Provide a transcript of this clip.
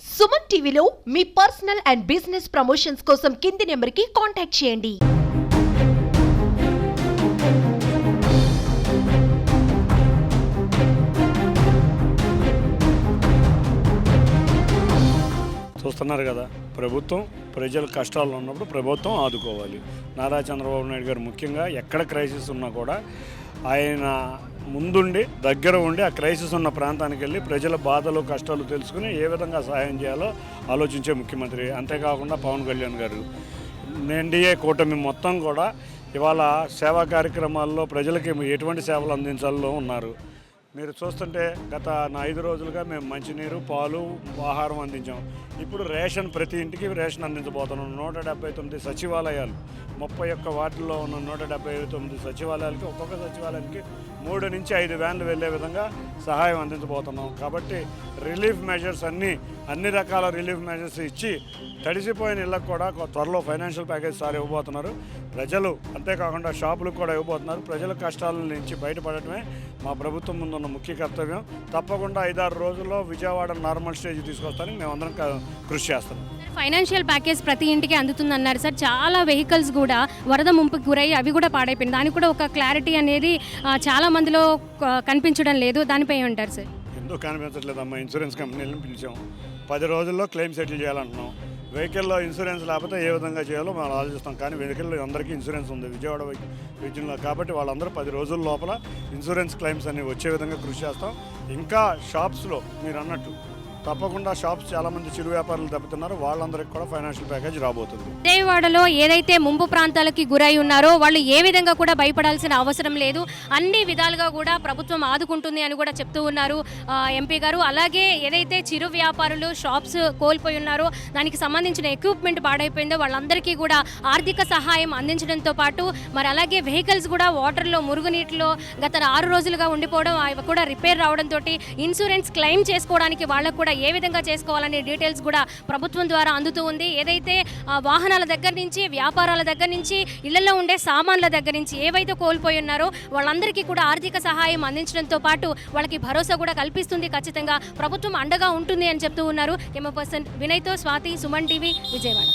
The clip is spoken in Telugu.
సుమన్ టీవీలో మీ పర్సనల్ అండ్ బిజినెస్ ప్రమోషన్స్ కోసం కింది నెంబర్కి కాంటాక్ట్ చేయండి. చూస్తున్నారు కదా, ప్రభుత్వం ప్రజల కష్టాల్లో ఉన్నప్పుడు ప్రభుత్వం ఆదుకోవాలి. నారా చంద్రబాబు నాయుడు గారు ముఖ్యంగా ఎక్కడ క్రైసిస్ ఉన్నా కూడా ఆయన ముందుండి దగ్గర ఉండి ఆ క్రైసిస్ ఉన్న ప్రాంతానికి వెళ్ళి ప్రజల బాధలు కష్టాలు తెలుసుకుని ఏ విధంగా సహాయం చేయాలో ఆలోచించే ముఖ్యమంత్రి. అంతేకాకుండా పవన్ కళ్యాణ్ గారు ఎన్డీఏ కూటమి మొత్తం కూడా ఇవాళ సేవా కార్యక్రమాల్లో ప్రజలకి ఎటువంటి సేవలు అందించాలో ఉన్నారు. మీరు చూస్తుంటే గత 5 రోజులుగా మేము మంచినీరు, పాలు, ఆహారం అందించాం. ఇప్పుడు రేషన్ ప్రతి ఇంటికి రేషన్ అందించబోతున్నాం. 179 సచివాలయాలు, 31 వార్డుల్లో ఉన్న 179 సచివాలయాలకి ఒక్కొక్క సచివాలయానికి 3 నుంచి 5 వ్యాన్లు వెళ్ళే విధంగా సహాయం అందించబోతున్నాం. కాబట్టి రిలీఫ్ మెజర్స్ అన్ని రకాల రిలీఫ్ మెజర్స్ ఇచ్చి తడిసిపోయిన ఇళ్ళకు కూడా త్వరలో ఫైనాన్షియల్ ప్యాకేజ్ సార్ ఇవ్వబోతున్నారు. ప్రజలు అంతేకాకుండా షాపులకు కూడా ఇవ్వబోతున్నారు. ప్రజల కష్టాల నుంచి బయటపడటమే మా ప్రభుత్వం ముందున్న ముఖ్య కర్తవ్యం. తప్పకుండా 5-6 రోజుల్లో విజయవాడ నార్మల్ స్టేజ్ తీసుకొస్తానికి మేమందరం కృషి చేస్తాం. ఫైనాన్షియల్ ప్యాకేజ్ ప్రతి ఇంటికి అందుతుంది అన్నారు సార్. చాలా వెహికల్స్ కూడా వరద ముంపుకి గురై అవి కూడా పాడైపోయింది. దానికి కూడా ఒక క్లారిటీ అనేది చాలా మందిలో కనిపించడం లేదు. దానిపై ఏమంటారు సార్? ఎందుకు కనిపించట్లేదమ్మా? ఇన్సూరెన్స్ కంపెనీలను పిలిచాం. 10 రోజుల్లో క్లెయిమ్ సెటిల్ చేయాలంటున్నాం. వెహికల్లో ఇన్సూరెన్స్ లేకపోతే ఏ విధంగా చేయాలో మేము ఆలోచిస్తాం. కానీ వెహికల్లో అందరికీ ఇన్సూరెన్స్ ఉంది విజయవాడ విజయంలో. కాబట్టి వాళ్ళందరూ 10 రోజుల లోపల ఇన్సూరెన్స్ క్లెయిమ్స్ అన్ని వచ్చే విధంగా కృషి చేస్తాం. ఇంకా షాప్స్లో మీరు అన్నట్టు తప్పకుండా షాప్స్ చాలామంది చిరు వ్యాపారులు దెబ్బతున్నారు. వాళ్ళందరికీ కూడా ఫైనాన్షియల్ ప్యాకేజ్ రాబోతుంది. విజయవాడలో ఏదైతే ముంపు ప్రాంతాలకి గురై ఉన్నారో వాళ్ళు ఏ విధంగా కూడా భయపడాల్సిన అవసరం లేదు. అన్ని విధాలుగా కూడా ప్రభుత్వం ఆదుకుంటుంది అని కూడా చెప్తూ ఉన్నారు ఎంపీ గారు. అలాగే ఏదైతే చిరు వ్యాపారులు షాప్స్ కోల్పోయి ఉన్నారో దానికి సంబంధించిన ఎక్విప్మెంట్ పాడైపోయిందో వాళ్ళందరికీ కూడా ఆర్థిక సహాయం అందించడంతో పాటు మరి అలాగే వెహికల్స్ కూడా వాటర్లో మురుగునీటిలో గత 6 రోజులుగా ఉండిపోవడం అవి కూడా రిపేర్ రావడంతో ఇన్సూరెన్స్ క్లెయిమ్ చేసుకోవడానికి వాళ్ళకు కూడా ఏ విధంగా చేసుకోవాలనే డీటెయిల్స్ కూడా ప్రభుత్వం ద్వారా అందుతూ ఉంది. ఏదైతే వాహనాల దగ్గర నుంచి వ్యాపారాల దగ్గర నుంచి ఇళ్లలో ఉండే సామాన్ల దగ్గర నుంచి ఏవైతే కోల్పోయి ఉన్నారో వాళ్ళందరికీ కూడా ఆర్థిక సహాయం అందించడంతో పాటు వాళ్ళకి భరోసా కూడా కల్పిస్తుంది. ఖచ్చితంగా ప్రభుత్వం అండగా ఉంటుంది అని చెప్తూ ఉన్నారు. కెమెరా పర్సన్ వినయ్తో స్వాతి, సుమన్ టీవీ, విజయవాడ.